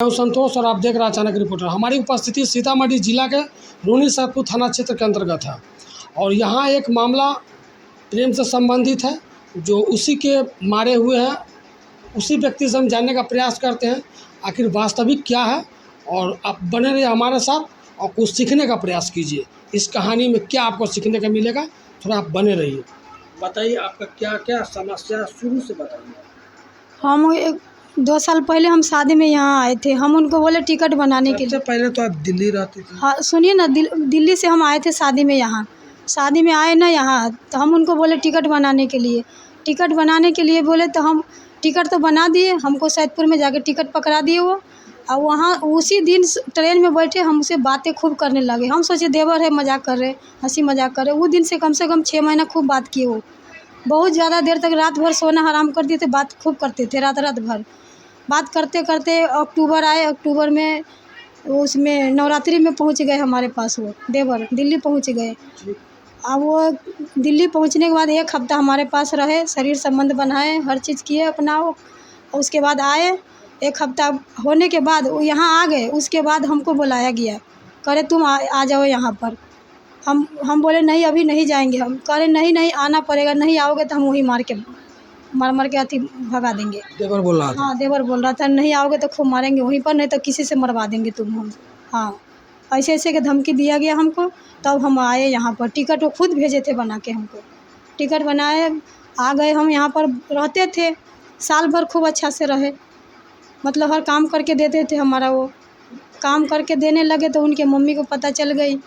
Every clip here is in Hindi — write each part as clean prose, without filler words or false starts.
मैं संतोष और आप देख रहे हैं अचानक रिपोर्टर। हमारी उपस्थिति सीतामढ़ी जिला के रून्नीसैदपुर थाना क्षेत्र के अंतर्गत है और यहाँ एक मामला प्रेम से संबंधित है जो उसी के मारे हुए हैं। उसी व्यक्ति से हम जानने का प्रयास करते हैं आखिर वास्तविक क्या है, और आप बने रहिए हमारे साथ और कुछ सीखने का प्रयास कीजिए। इस कहानी में क्या आपको सीखने का मिलेगा, थोड़ा आप बने रहिए। बताइए आपका क्या क्या समस्या, शुरू से बताइए। हम 2 साल पहले हम शादी में यहाँ आए थे। हम उनको बोले टिकट बनाने के लिए। सबसे पहले तो आप दिल्ली रहती थी। हाँ सुनिए ना, दिल्ली से हम आए थे शादी में। यहाँ शादी में आए ना यहाँ, तो हम उनको बोले टिकट बनाने के लिए। टिकट बनाने के लिए बोले तो हम टिकट तो बना दिए। हमको सैदपुर में जाके टिकट पकड़ा दिए वो। और वहाँ उसी दिन ट्रेन में बैठे हमसे बातें खूब करने लगे। हम सोचे देवर है, मजाक कर रहे, हंसी मजाक कर रहे। वो दिन से कम 6 महीना खूब बात किए वो। बहुत ज़्यादा देर तक रात भर सोना हराम कर दिए थे। बात खूब करते थे रात भर। बात करते करते अक्टूबर आए। अक्टूबर में उसमें नवरात्रि में पहुंच गए हमारे पास। वो देवर दिल्ली पहुंच गए। अब वो दिल्ली पहुंचने के बाद 1 हफ्ता हमारे पास रहे, शरीर संबंध बनाए, हर चीज़ किए अपना। उसके बाद आए। 1 हफ्ता होने के बाद वो यहाँ आ गए। उसके बाद हमको बुलाया गया, करे तुम आ जाओ यहाँ पर। हम बोले नहीं, अभी नहीं जाएंगे। हम कह रहे नहीं नहीं आना पड़ेगा, नहीं आओगे तो हम वहीं मार के अथी भगा देंगे। देवर बोल रहा था। हाँ देवर बोल रहा था, नहीं आओगे तो खूब मारेंगे वहीं पर, नहीं तो किसी से मरवा देंगे तुम हम। हाँ ऐसे ऐसे के धमकी दिया गया हमको। तब हम आए यहाँ पर। टिकट वो खुद भेजे थे बना के हमको। टिकट बनाए आ गए। हम यहाँ पर रहते थे साल भर, खूब अच्छा से रहे। मतलब हर काम करके देते थे हमारा। वो काम करके देने लगे तो उनके मम्मी को पता चल गई।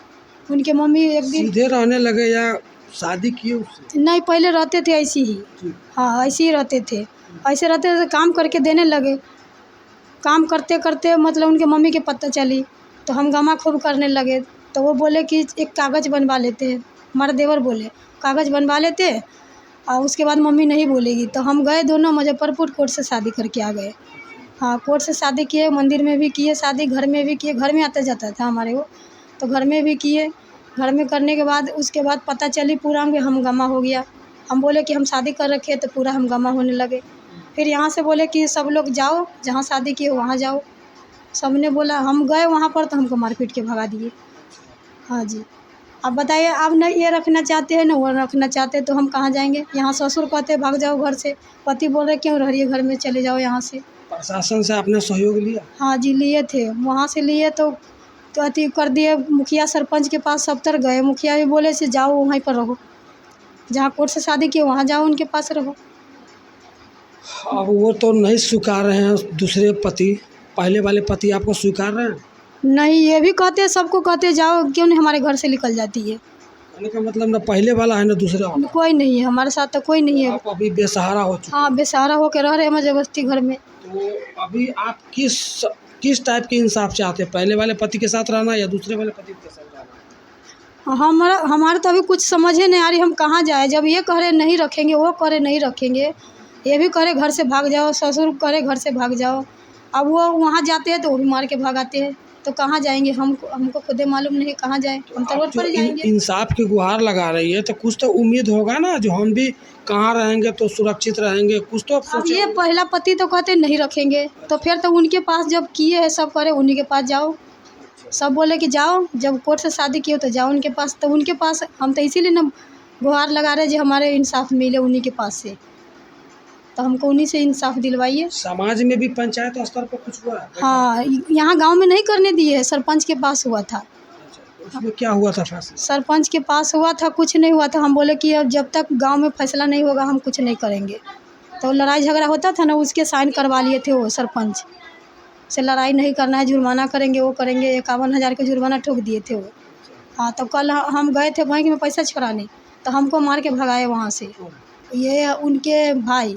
उनके मम्मी एक दिन सीधे रहने लगे या शादी किए उससे? नहीं, पहले रहते थे ऐसे ही। हाँ ऐसे ही रहते थे। ऐसे रहते थे, काम करके देने लगे। काम करते करते मतलब उनके मम्मी के पता चली तो हम गमा खूब करने लगे। तो वो बोले कि एक कागज़ बनवा लेते हैं। हमारे देवर बोले कागज़ बनवा लेते और उसके बाद मम्मी नहीं बोलेगी। तो हम गए दोनों मुजफ्फरपुर, कोर्ट से शादी करके आ गए। हाँ कोर्ट से शादी किए, मंदिर में भी किए शादी, घर में भी किए। घर में आता जाता था हमारे वो, तो घर में भी किए। घर में करने के बाद उसके बाद पता चली पूरा हम गमा हो गया। हम बोले कि हम शादी कर रखे, तो पूरा हम गमा होने लगे। फिर यहाँ से बोले कि सब लोग जाओ, जहाँ शादी किए वहाँ जाओ। सब ने बोला, हम गए वहाँ पर तो हमको मारपीट के भगा दिए। हाँ जी। अब बताइए, आप न ये रखना चाहते हैं न वो रखना चाहते, तो हम कहाँ जाएंगे। यहाँ ससुर कहते भाग जाओ घर से, पति बोल रहे क्यों रहिए घर में, चले जाओ यहाँ से। प्रशासन से आपने सहयोग लिया? हाँ जी लिए थे, वहाँ से लिए तो अथी कर दिए। मुखिया सरपंच के पास सब तर गए। मुखिया भी बोले से जाओ वहीं पर रहो, जहाँ कोर्ट से शादी किए वहाँ जाओ, उनके पास रहो। अब वो तो नहीं स्वीकार रहे हैं दूसरे पति, पहले वाले पति आपको स्वीकार रहे हैं? नहीं, ये भी कहते, सबको कहते जाओ, क्यों नहीं हमारे घर से निकल जाती है। कहने का मतलब ना पहले वाला है ना दूसरा वाला। कोई नहीं है हमारे साथ, तो कोई नहीं है। आप अभी बेसहारा हो चुके। हाँ बेसहारा होकर रह रहे हैं जबरदस्ती घर में। तो अभी आप किस टाइप के इंसाफ चाहते हैं, पहले वाले पति के साथ रहना या दूसरे वाले पति के साथ रहना? हमारा तो अभी कुछ समझ ही नहीं आ रही, हम कहाँ जाए। जब ये कह रहे नहीं रखेंगे, वो कह रहे नहीं रखेंगे, ये भी करे घर से भाग जाओ, ससुर करे घर से भाग जाओ। अब वो वहाँ जाते हैं तो वो भी मार के भगाते हैं, तो कहाँ जाएंगे। हमको खुदे मालूम नहीं कहाँ जाए। हम तो रोड पर ही जाएंगे। इंसाफ की गुहार लगा रही है तो कुछ तो उम्मीद होगा ना, जो हम भी कहाँ रहेंगे तो सुरक्षित रहेंगे, कुछ तो अब ये पहला पति तो कहते नहीं रखेंगे, तो फिर तो उनके पास जब किए है सब करे, उन्हीं के पास जाओ। सब बोले कि जाओ, जब कोर्ट से शादी किए तो जाओ उनके पास। तो उनके पास हम तो इसीलिए ना गुहार लगा रहे जो हमारे इंसाफ मिले उन्हीं के पास से। तो हमको उन्हीं से इंसाफ दिलवाइए। समाज में भी पंचायत स्तर पर कुछ हुआ है? हाँ यहाँ गांव में नहीं करने दिए है, सरपंच के पास हुआ था। उसमें क्या हुआ था फैसला? सरपंच के पास हुआ था, कुछ नहीं हुआ था। हम बोले कि अब जब तक गांव में फैसला नहीं होगा हम कुछ नहीं करेंगे। तो लड़ाई झगड़ा होता था ना, उसके साइन करवा लिए थे वो सरपंच से। लड़ाई नहीं करना है, जुर्माना करेंगे, वो करेंगे। 51,000 का जुर्माना ठोक दिए थे वो। हाँ तो कल हम गए थे बैंक में पैसा छुड़ाने, तो हमको मार के भगाए वहाँ से। ये उनके भाई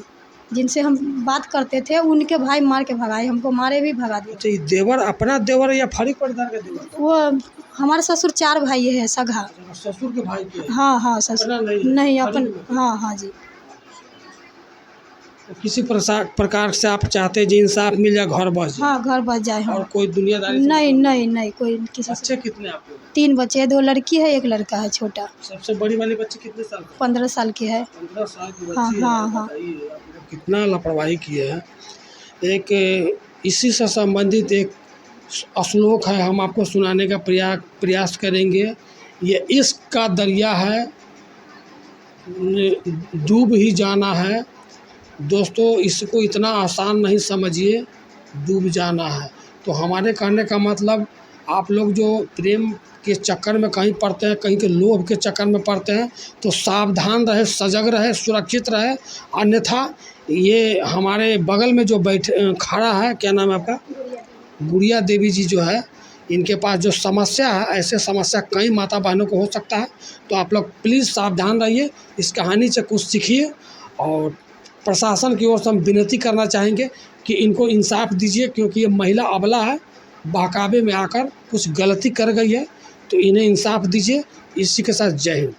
जिनसे हम बात करते थे, उनके भाई मार के भगाए, हमको मारे भी भगा दिए। अच्छा, ये देवर अपना देवर या फरीक परिवार का देवर? वो हमारे ससुर 4 भाई है सगा। ससुर के भाई के? हाँ हाँ ससुर नहीं अपन। हाँ हाँ जी। तो किसी प्रकार से आप चाहते हैं जी इंसाफ मिल जाए, घर बस जाए? हाँ घर बच जाए। हाँ और कोई दुनियादारी से नहीं नहीं नहीं कोई किसी से। बच्चे कितने आप लोग? 3 बच्चे हैं, 2 लड़की है, 1 लड़का है छोटा। सबसे बड़ी वाली बच्ची कितने साल की? 15 साल की है। 15 साल की हाँ बच्ची हाँ है। हाँ। बताइए आप लोग कितना लापरवाही किए हैं। एक इसी से संबंधित एक श्लोक है, हम आपको सुनाने का प्रयास करेंगे। ये इश्क का दरिया है, डूब ही जाना है। दोस्तों, इसको इतना आसान नहीं समझिए, डूब जाना है। तो हमारे कहने का मतलब, आप लोग जो प्रेम के चक्कर में कहीं पड़ते हैं, कहीं के लोभ के चक्कर में पड़ते हैं, तो सावधान रहे, सजग रहे, सुरक्षित रहे। अन्यथा ये हमारे बगल में जो खड़ा है, क्या नाम है आपका? गुड़िया देवी जी जो है, इनके पास जो समस्या है, ऐसे समस्या कई माता बहनों को हो सकता है। तो आप लोग प्लीज़ सावधान रहिए, इस कहानी से कुछ सीखिए। और प्रशासन की ओर से हम विनती करना चाहेंगे कि इनको इंसाफ दीजिए, क्योंकि ये महिला अबला है, बहकावे में आकर कुछ गलती कर गई है, तो इन्हें इंसाफ दीजिए। इसी के साथ जय हिंद।